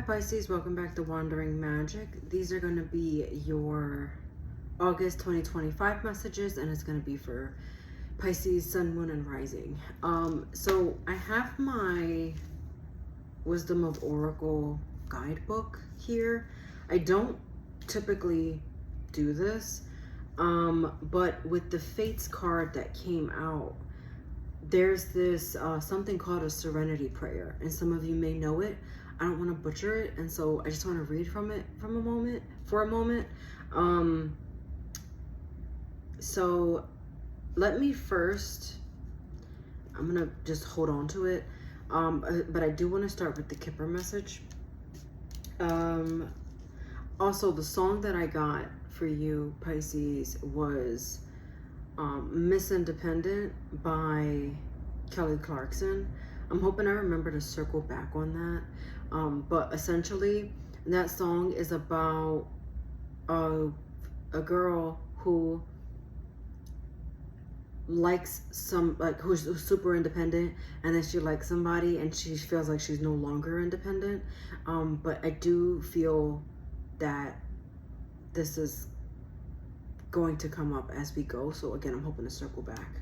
Pisces, welcome back to Wandering Magic. These are going to be your August 2025 messages, and it's going to be for Pisces, Sun, Moon, and Rising. So I have my Wisdom of Oracle guidebook here. I don't typically do this, but with the Fates card that came out, there's this something called a serenity prayer, and some of you may know it. I don't want to butcher it, and so I just want to read from it for a moment. So let me first, I'm gonna just hold on to it, but I do want to start with the Kipper message. Also, the song that I got for you, Pisces, was Miss Independent by Kelly Clarkson. I'm hoping I remember to circle back on that. But essentially, that song is about a girl who likes who's super independent, and then she likes somebody and she feels like she's no longer independent. But I do feel that this is going to come up as we go. So again, I'm hoping to circle back.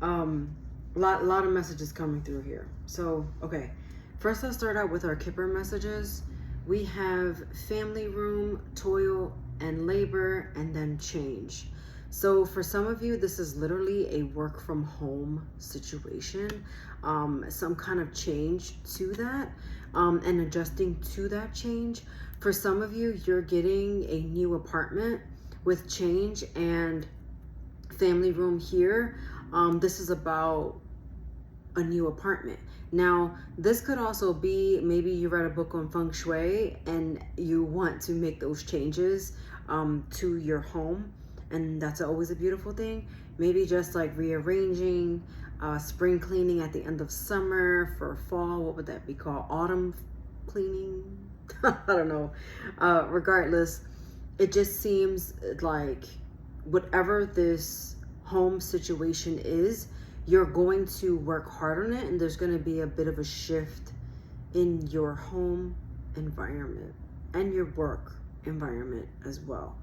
A lot of messages coming through here. So, okay. First, let's start out with our Kipper messages. We have family room, toil, and labor, and then change. So for some of you, this is literally a work from home situation. Some kind of change to that, and adjusting to that change. For some of you, you're getting a new apartment with change and family room here. This is about a new apartment. Now, this could also be, maybe you read a book on feng shui and you want to make those changes to your home, and that's always a beautiful thing. Maybe just like rearranging, spring cleaning at the end of summer for fall. What would that be called? Autumn cleaning? I don't know. Regardless, it just seems like whatever this home situation is, you're going to work hard on it, and there's going to be a bit of a shift in your home environment and your work environment as well.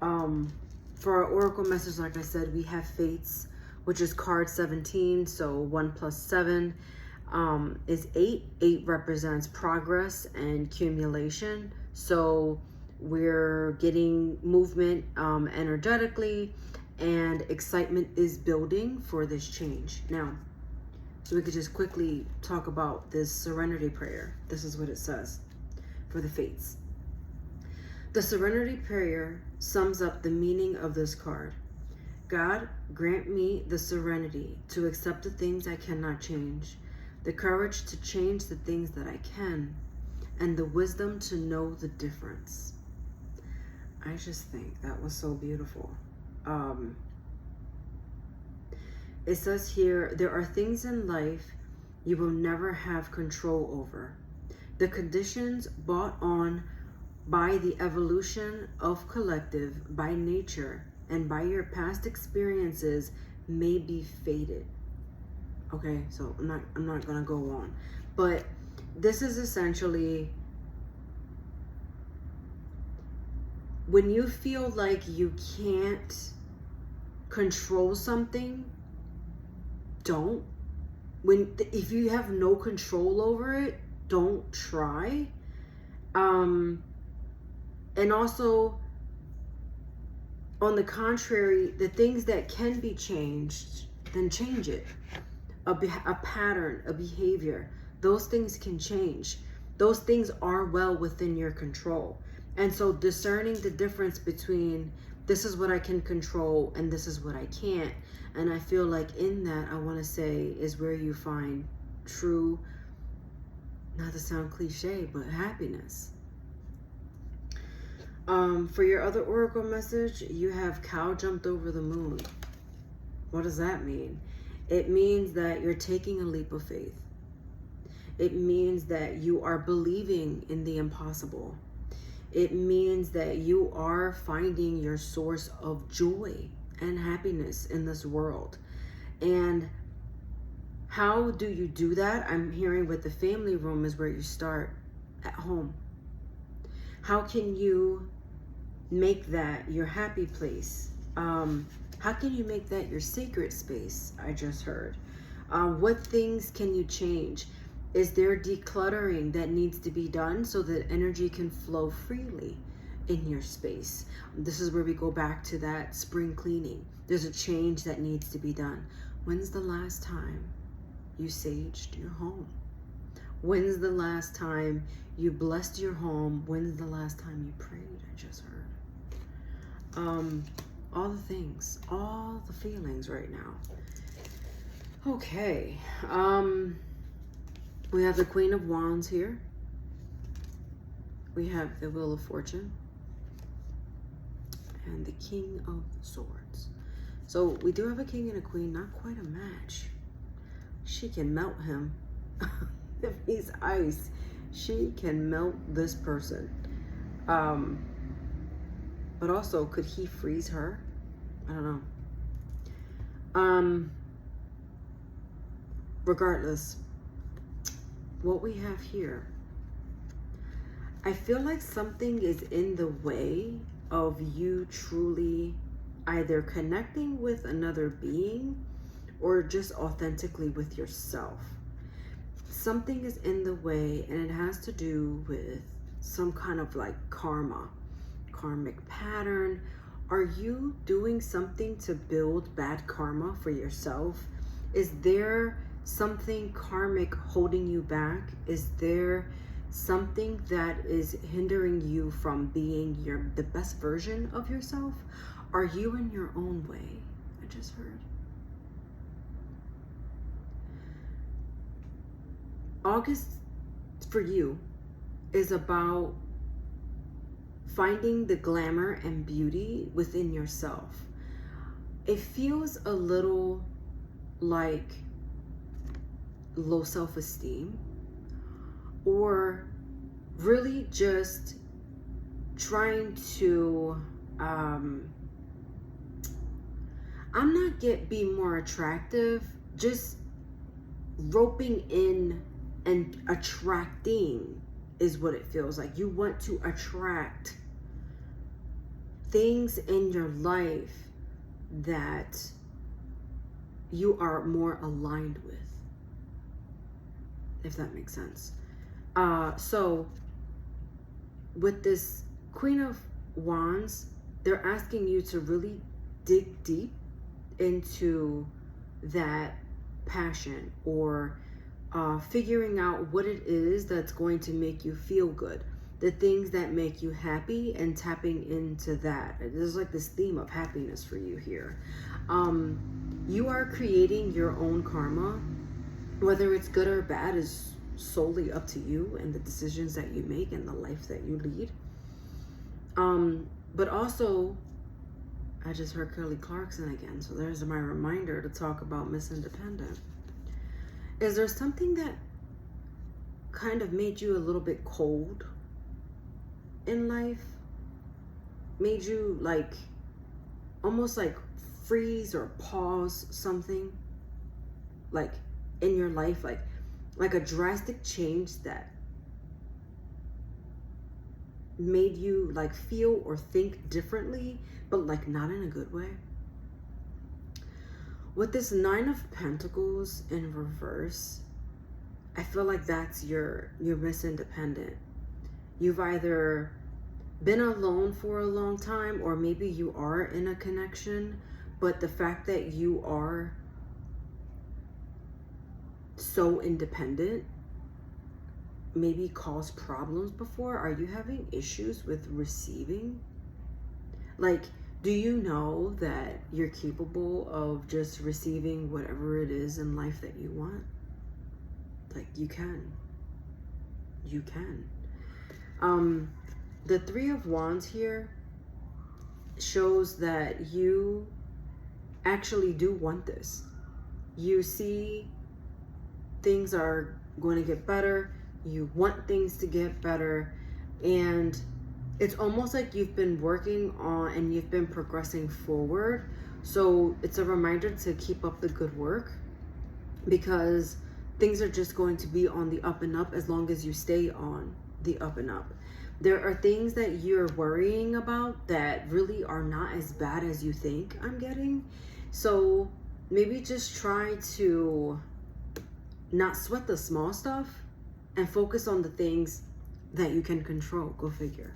For our oracle message, like I said, we have Fates, which is card 17. So 1 plus 7 is 8. 8 represents progress and accumulation. So we're getting movement energetically, and excitement is building for this change. Now, so we could just quickly talk about this serenity prayer. This is what it says for the Fates. The serenity prayer sums up the meaning of this card. God, grant me the serenity to accept the things I cannot change, the courage to change the things that I can, and the wisdom to know the difference. I just think that was so beautiful. It says here, there are things in life you will never have control over. The conditions brought on by the evolution of collective, by nature, and by your past experiences may be fated. Okay, so I'm not gonna go on, but this is essentially when you feel like you can't control something, don't. If you have no control over it, don't try. And also, on the contrary, the things that can be changed, then change it. A pattern, a behavior, those things can change. Those things are well within your control. And so discerning the difference between this is what I can control and this is what I can't. And I feel like in that, I want to say, is where you find true, not to sound cliche, but happiness. For your other oracle message, you have cow jumped over the moon. What does that mean? It means that you're taking a leap of faith. It means that you are believing in the impossible. It means that you are finding your source of joy and happiness in this world. And how do you do that? I'm hearing with the family room is where you start. at home? How can you make that your happy place? How can you make that your sacred space? I just heard. What things can you change? Is there decluttering that needs to be done so that energy can flow freely in your space? This is where we go back to that spring cleaning. There's a change that needs to be done. When's the last time you saged your home? When's the last time you blessed your home? When's the last time you prayed? I just heard. All the things, all the feelings right now. Okay. We have the Queen of Wands here. We have the Wheel of Fortune. And the King of Swords. So we do have a king and a queen, not quite a match. She can melt him. If he's ice, she can melt this person. But also, could he freeze her? I don't know. Regardless, what we have here, I feel like something is in the way of you truly either connecting with another being or just authentically with yourself. Something is in the way, and it has to do with some kind of like karmic pattern. Are you doing something to build bad karma for yourself? Is there something karmic holding you back? Is there something that is hindering you from being the best version of yourself? Are you in your own way? I just heard. August for you is about finding the glamour and beauty within yourself. It feels a little like low self-esteem, or really just trying to be more attractive, just roping in and attracting is what it feels like. You want to attract things in your life that you are more aligned with, if that makes sense. So with this Queen of Wands, they're asking you to really dig deep into that passion, or figuring out what it is that's going to make you feel good, the things that make you happy, and tapping into that. There's like this theme of happiness for you here. You are creating your own karma. Whether it's good or bad is solely up to you and the decisions that you make and the life that you lead. But also, I just heard Kelly Clarkson again, so there's my reminder to talk about Miss Independent. Is there something that kind of made you a little bit cold in life? Made you like, almost like freeze or pause something? Like in your life, like a drastic change that made you like feel or think differently, but like not in a good way. With this Nine of Pentacles in reverse, I feel like that's your Miss Independent. You've either been alone for a long time, or maybe you are in a connection, but the fact that you are so independent maybe caused problems before. Are you having issues with receiving? Like, do you know that you're capable of just receiving whatever it is in life that you want? Like, you can. You can. The Three of Wands here shows that you actually do want this. You see things are going to get better. You want things to get better. And it's almost like you've been working on and you've been progressing forward. So it's a reminder to keep up the good work, because things are just going to be on the up and up as long as you stay on the up and up. There are things that you're worrying about that really are not as bad as you think I'm getting. So maybe just try to not sweat the small stuff and focus on the things that you can control. Go figure.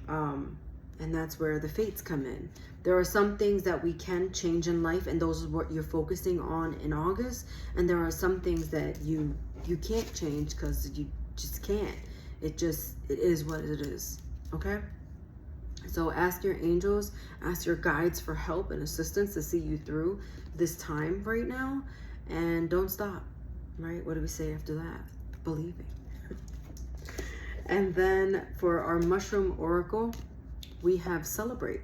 And that's where the fates come in. There are some things that we can change in life, and those are what you're focusing on in August. And there are some things that you can't change because you just can't. It is what it is. Okay? So ask your angels, ask your guides for help and assistance to see you through this time right now. And don't stop, right? What do we say after that? Believing. And then for our mushroom oracle, we have celebrate.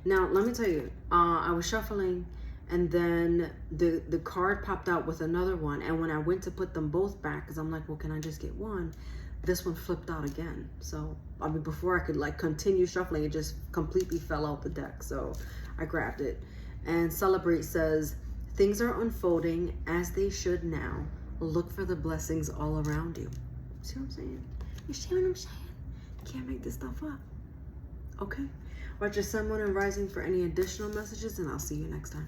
Now, let me tell you, I was shuffling and then the card popped out with another one. And when I went to put them both back, because I'm like, well, can I just get one? This one flipped out again. So, I mean, before I could like continue shuffling, it just completely fell out the deck. So I grabbed it. And celebrate says, things are unfolding as they should now. Look for the blessings all around you. See what I'm saying? You see what I'm saying? Can't make this stuff up. Okay? Watch your sun, moon, and rising for any additional messages, and I'll see you next time.